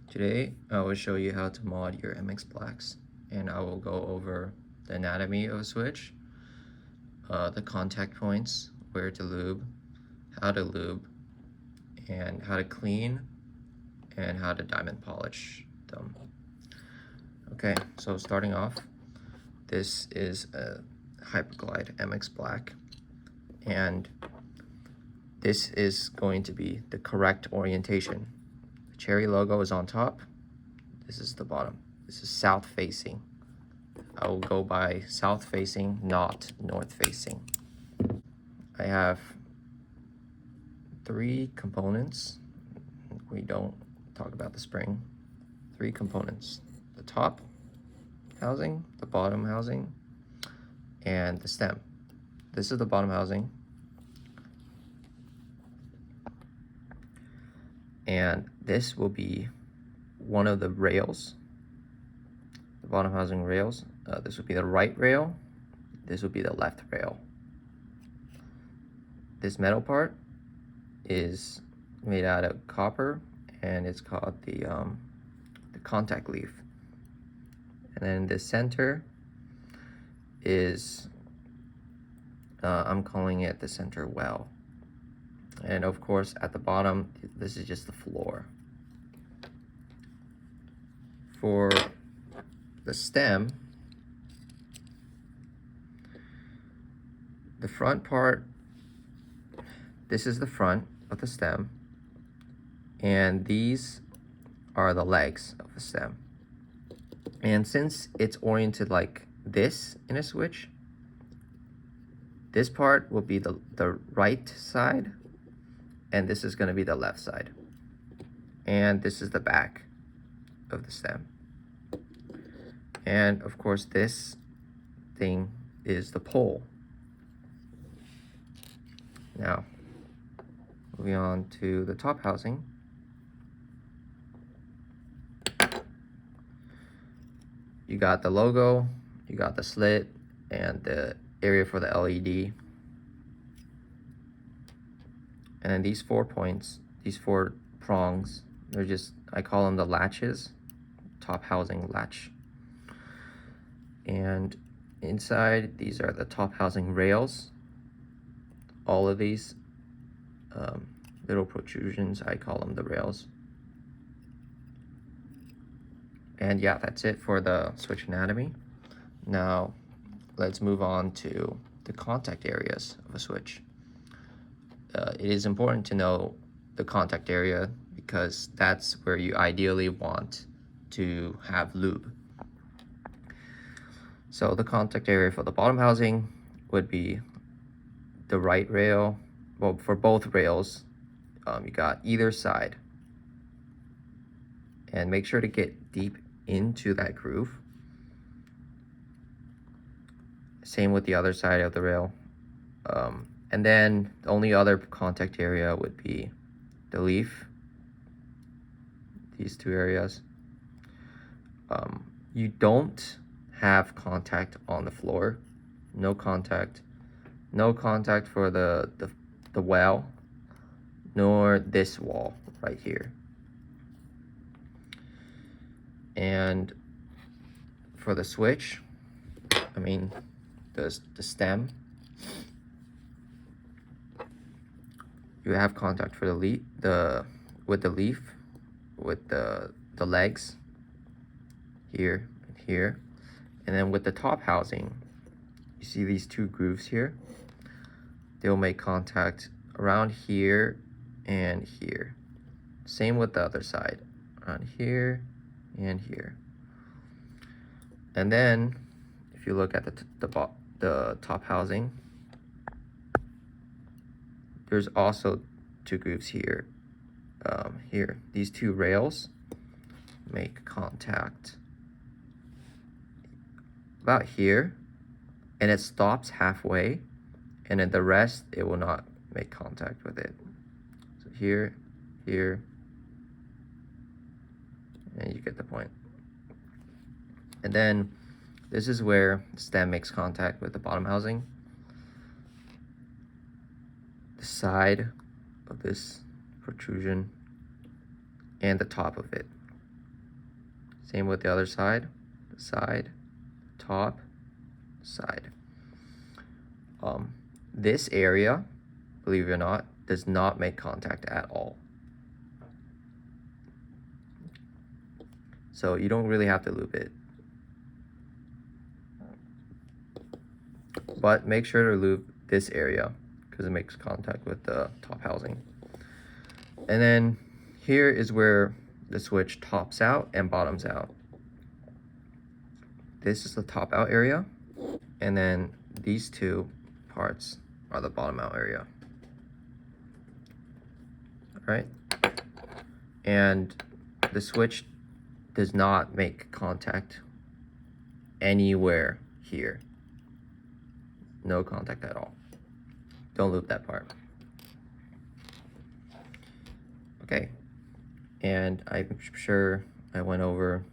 Today, I will show you how to mod your MX Blacks, and I will go over the anatomy of a switch, the contact points, where to lube, and how to clean, and how to diamond polish them. Okay, so starting off, this is a Hyperglide MX Black, and this is going to be the correct orientation. The cherry logo is on top. This is the bottom. This is south facing. I will go by south facing, not north facing. I have 3 components. We don't talk about the spring. 3 components: the top housing, the bottom housing, and the stem. This is the bottom housing. And this will be one of the rails, the bottom housing rails. This would be the right rail. This would be the left rail. This metal part is made out of copper, and it's called the contact leaf. And then the center is, I'm calling it the center well. And of course, at the bottom, this is just the floor. For the stem, the front part, this is the front of the stem, and these are the legs of the stem. And since it's oriented like this in a switch, this part will be the right side, and this is going to be the left side. And this is the back of the stem. And of course, this thing is the pole. Now, moving on to the top housing. You got the logo, you got the slit, and the area for the LED. And then these 4 points, these 4 prongs, they're just, I call them the latches, top housing latch. And inside, these are the top housing rails. All of these little protrusions, I call them the rails. And yeah, that's it for the switch anatomy. Now, let's move on to the contact areas of a switch. It is important to know the contact area because that's where you ideally want to have lube. So the contact area for the bottom housing would be the right rail. Well, for both rails, you got either side. And make sure to get deep into that groove. Same with the other side of the rail. And then the only other contact area would be the leaf, these 2 areas. You don't have contact on the floor, no contact for the well, nor this wall right here. And for the switch, I mean the stem, you have contact for the leaf, with the leaf, with the legs here and here. And then with the top housing, you see these 2 grooves here. They'll make contact around here and here. Same with the other side, around here and here. And then if you look at the top housing, there's also 2 grooves here. Here, these 2 rails make contact about here, and it stops halfway, and then the rest, it will not make contact with it. So here, here, and you get the point. And then this is where the stem makes contact with the bottom housing. The side of this protrusion and the top of it. Same with the other side, side, top, side. This area, believe it or not, does not make contact at all. So you don't really have to lube it. But make sure to lube this area because it makes contact with the top housing. And then here is where the switch tops out and bottoms out. This is the top out area, and then these two parts are the bottom out area. All right, and the switch does not make contact anywhere here. No contact at all. Don't lube that part. Okay, and I'm sure I went over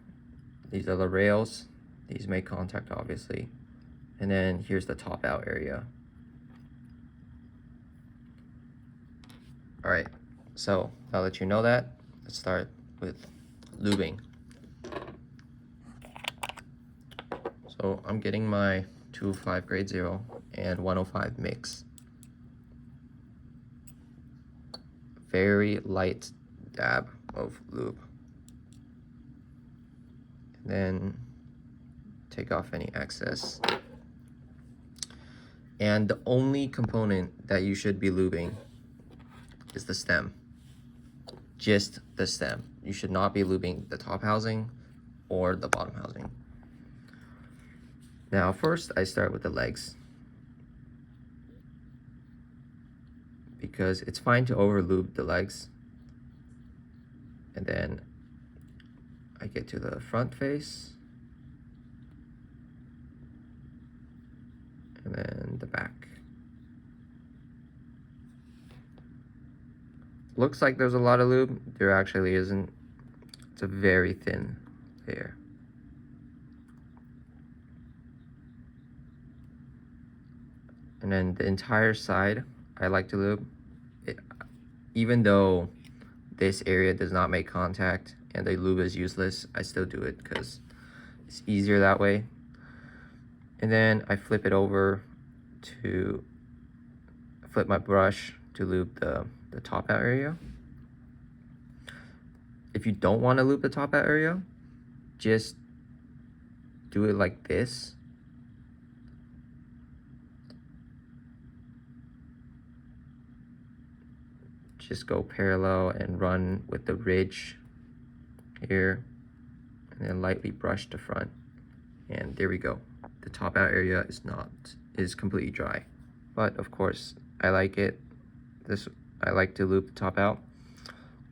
these other rails. These make contact, obviously. And then here's the top out area. All right, so now that you know that, let's start with lubing. So I'm getting my 205 grade 0 and 105 mix. Very light dab of lube. And then take off any excess. And the only component that you should be lubing is the stem. Just the stem. You should not be lubing the top housing or the bottom housing. Now first I start with the legs, because it's fine to over lube the legs. And then I get to the front face, and then the back. Looks like there's a lot of lube. There actually isn't. It's a very thin layer. And then the entire side, I like to lube. Even though this area does not make contact and the lube is useless, I still do it because it's easier that way. And then I flip it over to flip my brush to lube the top out area. If you don't want to lube the top out area, just do it like this. Just go parallel and run with the ridge here, and then lightly brush the front, and there we go. The top out area is completely dry. But of course, I like it. I like to lube the top out,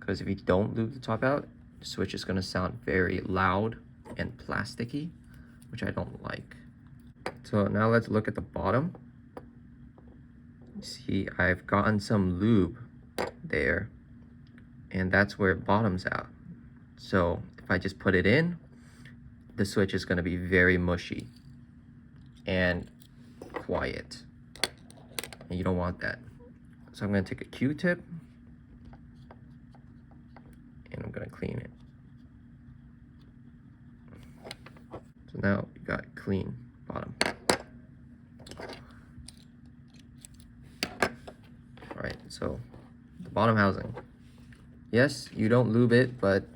because if you don't lube the top out, the switch is going to sound very loud and plasticky, which I don't like. So now let's look at the bottom. See, I've gotten some lube there, and that's where it bottoms out. So if I just put it in, the switch is going to be very mushy and quiet, and you don't want that. So I'm going to take a Q-tip and I'm going to clean it. So now you got clean bottom. All right, so the bottom housing. Yes, you don't lube it, but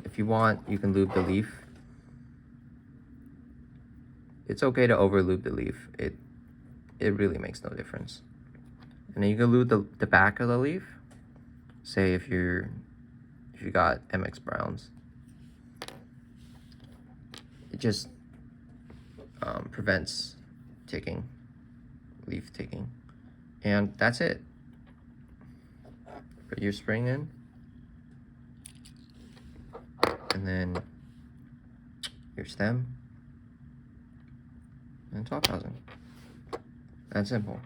if you want, you can lube the leaf. It's okay to over lube the leaf. It really makes no difference. And then you can lube the back of the leaf. Say if you got MX Browns, it just prevents ticking, leaf ticking, and that's it. Put your spring in, and then your stem and top housing. That's simple.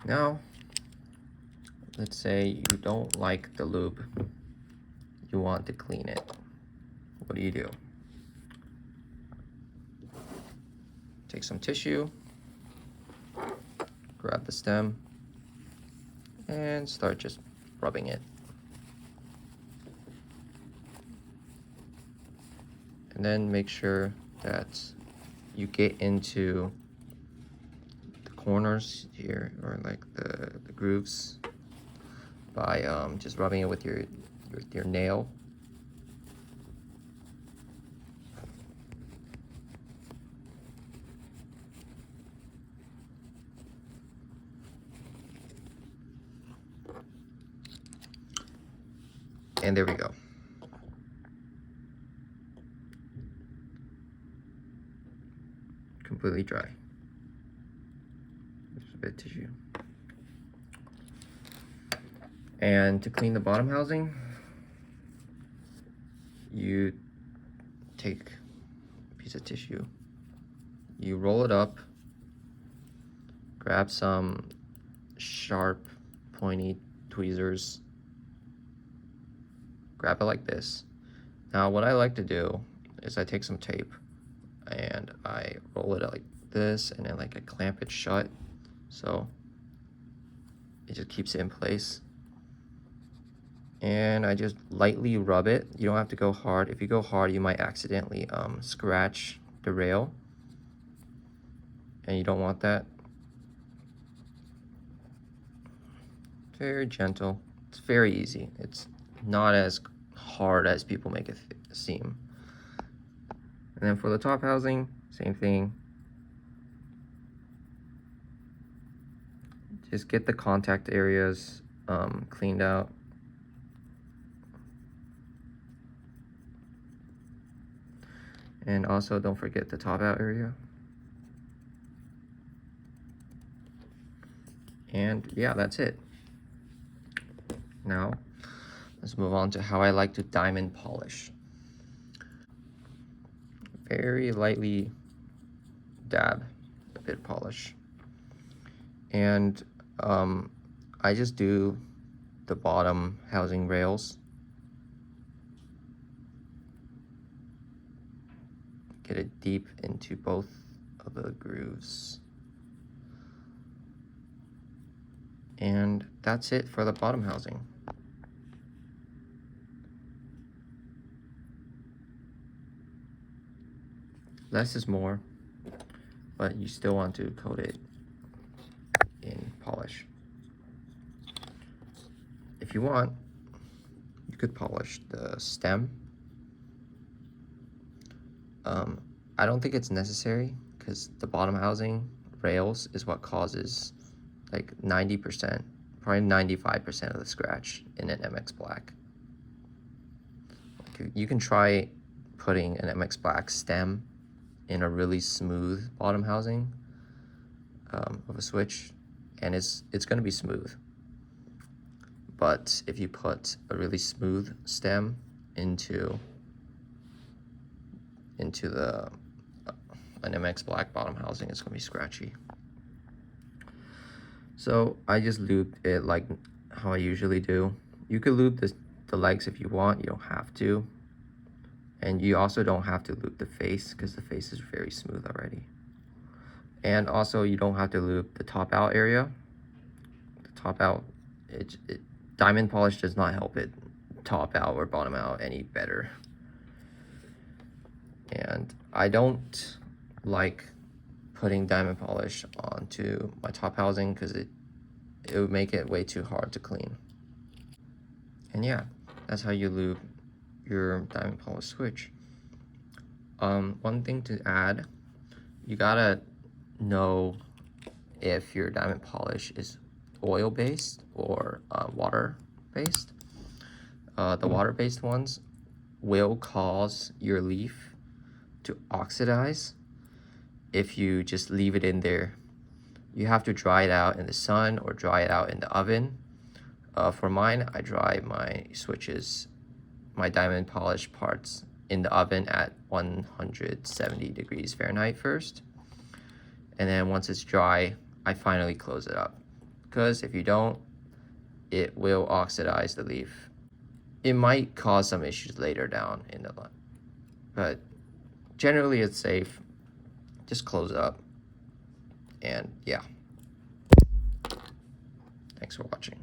Now, let's say you don't like the lube. You want to clean it. What do? Take some tissue, grab the stem, and start just rubbing it. And then make sure that you get into the corners here, or like the grooves, by just rubbing it with your nail. And there we go. Completely dry. Just a bit of tissue. And to clean the bottom housing, you take a piece of tissue, you roll it up, grab some sharp, pointy tweezers, grab it like this. Now what I like to do is I take some tape and I roll it like this, and then like I clamp it shut so it just keeps it in place. And I just lightly rub it. You don't have to go hard. If you go hard, you might accidentally scratch the rail, and you don't want that. Very gentle. It's very easy. It's not as hard as people make it seem. And then for the top housing, same thing. Just get the contact areas cleaned out. And also don't forget the top out area. And yeah, that's it. Now, let's move on to how I like to diamond polish. Very lightly dab a bit of polish. And I just do the bottom housing rails. Get it deep into both of the grooves. And that's it for the bottom housing. Less is more, but you still want to coat it in polish. If you want, you could polish the stem. I don't think it's necessary, because the bottom housing rails is what causes like 90%, probably 95% of the scratch in an MX Black. You can try putting an MX Black stem in a really smooth bottom housing of a switch, and it's going to be smooth. But if you put a really smooth stem into an MX Black bottom housing, it's going to be scratchy. So I just lubed it like how I usually do. You could lube the legs if you want, you don't have to. And you also don't have to lube the face, because the face is very smooth already. And also you don't have to lube the top out area. The top out, diamond polish does not help it top out or bottom out any better. And I don't like putting diamond polish onto my top housing, because it would make it way too hard to clean. And yeah, that's how you lube your diamond polish switch. One thing to add, you gotta know if your diamond polish is oil based or water based. The water based ones will cause your leaf to oxidize if you just leave it in there. You have to dry it out in the sun or dry it out in the oven. For mine, I dry my switches, my diamond polish parts, in the oven at 170 degrees Fahrenheit first. And then once it's dry, I finally close it up. Because if you don't, it will oxidize the leaf. It might cause some issues later down in the line, but generally it's safe. Just close it up. And yeah. Thanks for watching.